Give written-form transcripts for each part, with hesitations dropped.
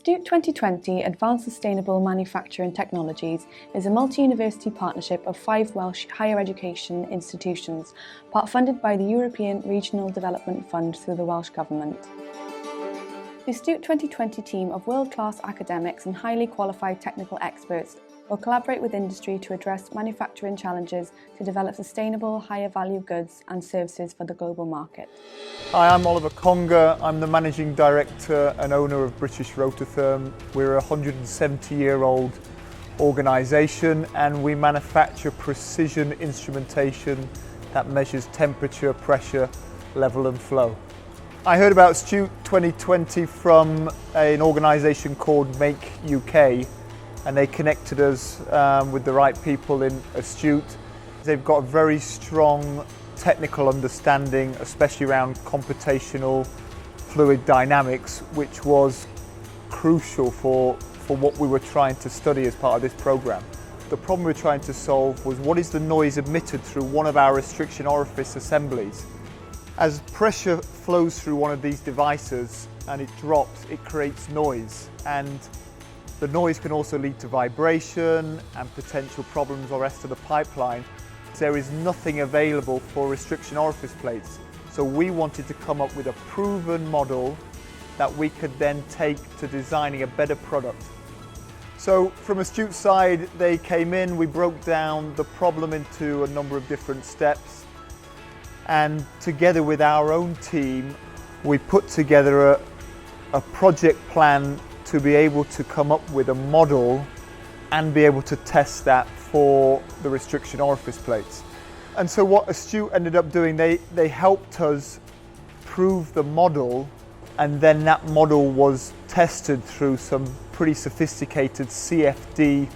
Astute 2020 Advanced Sustainable Manufacturing Technologies is a multi-university partnership of 5 Welsh higher education institutions, part-funded by the European Regional Development Fund through the Welsh Government. The Astute 2020 team of world-class academics and highly qualified technical experts will collaborate with industry to address manufacturing challenges to develop sustainable, higher value goods and services for the global market. Hi, I'm Oliver Conger. I'm the Managing Director and owner of British Rototherm. We're a 170-year-old organisation and we manufacture precision instrumentation that measures temperature, pressure, level and flow. I heard about Astute 2020 from an organisation called Make UK, and they connected us with the right people in Astute. They've got a very strong technical understanding, especially around computational fluid dynamics, which was crucial for what we were trying to study as part of this programme. The problem we were trying to solve was what is the noise emitted through one of our restriction orifice assemblies. As pressure flows through one of these devices and it drops, it creates noise, and the noise can also lead to vibration and potential problems or rest of the pipeline. There is nothing available for restriction orifice plates, so we wanted to come up with a proven model that we could then take to designing a better product. So from Astute's side, they came in, we broke down the problem into a number of different steps, and together with our own team, we put together a project plan to be able to come up with a model and be able to test that for the restriction orifice plates. And so what Astute ended up doing, they helped us prove the model, and then that model was tested through some pretty sophisticated CFD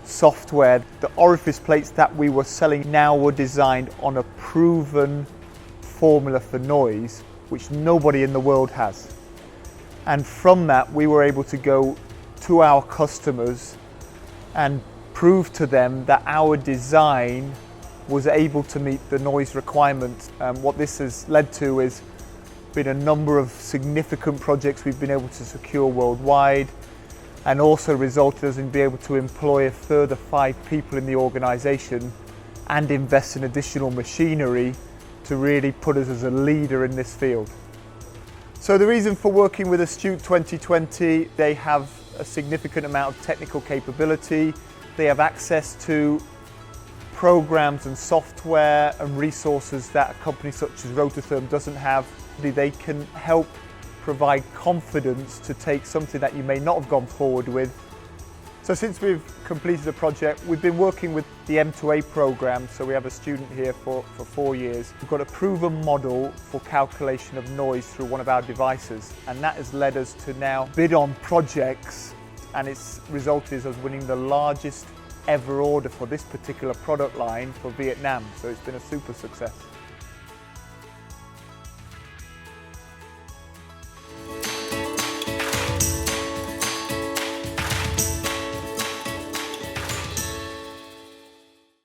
software. The orifice plates that we were selling now were designed on a proven formula for noise, which nobody in the world has. And from that, we were able to go to our customers and prove to them that our design was able to meet the noise requirements. What this has led to is been a number of significant projects we've been able to secure worldwide, and also resulted us in being able to employ a further 5 people in the organisation and invest in additional machinery to really put us as a leader in this field. So the reason for working with Astute 2020, they have a significant amount of technical capability. They have access to programs and software and resources that a company such as Rototherm doesn't have. They can help provide confidence to take something that you may not have gone forward with. So since we've completed the project, we've been working with the M2A program, so we have a student here for 4 years. We've got a proven model for calculation of noise through one of our devices, and that has led us to now bid on projects, and it's resulted in us winning the largest ever order for this particular product line for Vietnam, so it's been a super success.